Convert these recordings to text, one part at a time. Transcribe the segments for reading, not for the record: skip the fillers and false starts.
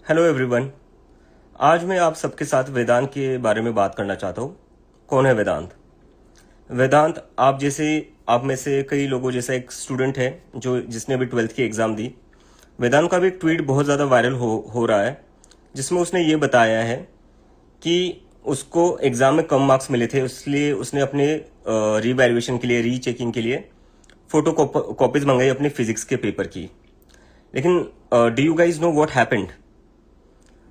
Hello everyone. आज मैं आप सबके साथ वेदांत के बारे में बात करना चाहता हूँ। कौन है वेदांत? वेदांत आप में से कई लोगों जैसा एक स्टूडेंट है जिसने अभी 12th की एग्ज़ाम दी। वेदांत का भी एक ट्वीट बहुत ज़्यादा वायरल हो रहा है, जिसमें उसने ये बताया है कि उसको एग्ज़ाम में कम मार्क्स मिले थे, इसलिए उसने अपने रीवैल्यूएशन के लिए, रीचेकिंग के लिए फ़ोटो कॉपीज़ मंगाई अपने फिजिक्स के पेपर की। लेकिन do you guys know what happened?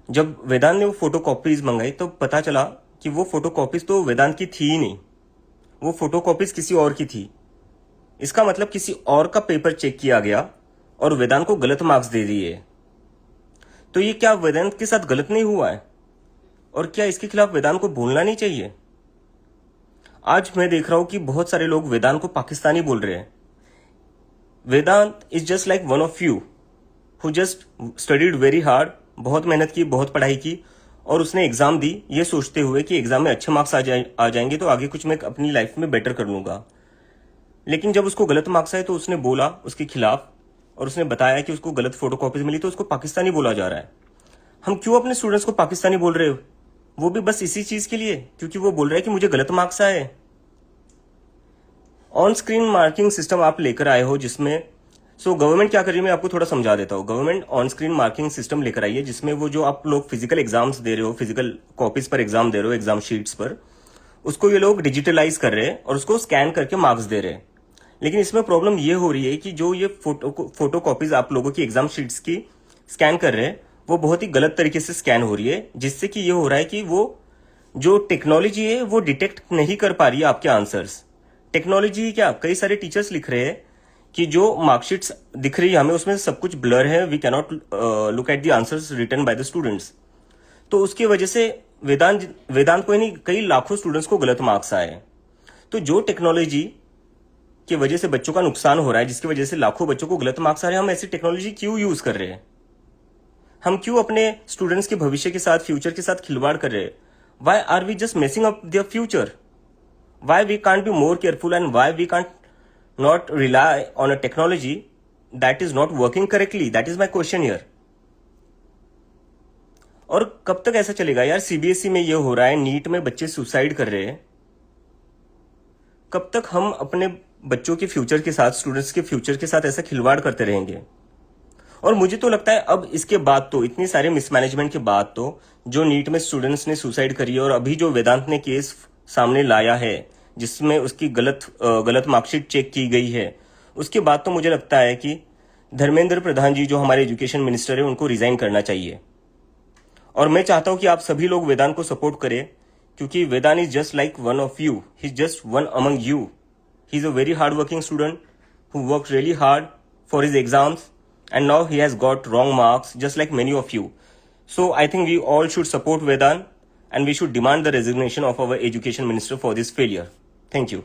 जब वेदांत ने वो फोटो कॉपीज मंगाई तो पता चला कि वो फोटो कॉपीज तो वेदांत की थी ही नहीं, वो फोटो कॉपीज किसी और की थी। इसका मतलब किसी और का पेपर चेक किया गया और वेदांत को गलत मार्क्स दे दिए। तो ये क्या वेदांत के साथ गलत नहीं हुआ है? और क्या इसके खिलाफ वेदांत को बोलना नहीं चाहिए? आज मैं देख रहा हूं कि बहुत सारे लोग वेदांत को पाकिस्तानी बोल रहे हैं। Vedant is just like one of you who just studied very hard, बहुत मेहनत की, बहुत पढ़ाई की, और उसने एग्जाम दी ये सोचते हुए कि एग्जाम में अच्छे मार्क्स आ जाएंगे तो आगे कुछ मैं अपनी लाइफ में बेटर कर लूंगा। लेकिन जब उसको गलत मार्क्स आए तो उसने बोला उसके खिलाफ, और उसने बताया कि उसको गलत फोटो कॉपीज मिली तो उसको पाकिस्तानी बोला जा रहा है। हम क्यों अपने स्टूडेंट्स को पाकिस्तानी बोल रहे हो? वो भी बस इसी चीज के लिए, क्योंकि वो बोल रहा है कि मुझे गलत मार्क्स आए। ऑन स्क्रीन मार्किंग सिस्टम आप लेकर आए हो, जिसमें गवर्नमेंट क्या कर रही है मैं आपको थोड़ा समझा देता हूँ। Government on screen marking system लेकर आई है, जिसमें वो जो आप लोग फिजिकल एग्जाम्स दे रहे हो, फिजिकल कॉपीज पर एग्जाम दे रहे हो, एग्जाम शीट्स पर, उसको ये लोग डिजिटलाइज कर रहे हैं और उसको स्कैन करके मार्क्स दे रहे हैं। लेकिन इसमें प्रॉब्लम ये हो रही है कि जो ये फोटो कॉपीज आप लोगों की एग्जाम शीट्स की स्कैन कर रहे हैं, वो बहुत ही गलत तरीके से स्कैन हो रही है, जिससे कि ये हो रहा है कि वो जो टेक्नोलॉजी है वो डिटेक्ट नहीं कर पा रही है आपके आंसर्स। टेक्नोलॉजी क्या, कई सारे टीचर्स लिख रहे हैं कि जो मार्कशीट्स दिख रही है हमें उसमें सब कुछ ब्लर है, we cannot look at the answers written by the students. तो उसकी वजह से वेदांत को नहीं, कई लाखों स्टूडेंट्स को गलत मार्क्स आए। तो जो टेक्नोलॉजी की वजह से बच्चों का नुकसान हो रहा है, जिसकी वजह से लाखों बच्चों को गलत मार्क्स आ रहे हैं, हम ऐसी टेक्नोलॉजी क्यों यूज कर रहे हैं? हम क्यों अपने स्टूडेंट्स के भविष्य के साथ, फ्यूचर के साथ खिलवाड़ कर रहे हैं? Why are we just messing up their future? Why we can't be more careful and why we can't not rely on a technology that is not working correctly? That is my question here. और कब तक ऐसा चलेगा यार? CBSE में ये हो रहा है, नीट में बच्चे सुसाइड कर रहे हैं। कब तक हम अपने बच्चों के फ्यूचर के साथ, स्टूडेंट्स के फ्यूचर के साथ ऐसा खिलवाड़ करते रहेंगे? और मुझे तो लगता है अब इसके बाद तो, इतनी सारे मिसमैनेजमेंट के बाद तो, जो नीट में स्टूडेंट्स ने सुसाइड करी है और अभी जो वेदांत ने केस सामने लाया है जिसमें उसकी गलत मार्कशीट चेक की गई है, उसके बाद तो मुझे लगता है कि धर्मेंद्र प्रधान जी जो हमारे एजुकेशन मिनिस्टर है उनको रिजाइन करना चाहिए। और मैं चाहता हूं कि आप सभी लोग वेदांत को सपोर्ट करें, क्योंकि Vedant is just like one of you, he is just one among you. He is a very hard working student who work really hard for his exams and now he has got wrong marks just like many of you. So I think we all should support Vedant and we should demand the resignation of our education minister for this failure. Thank you.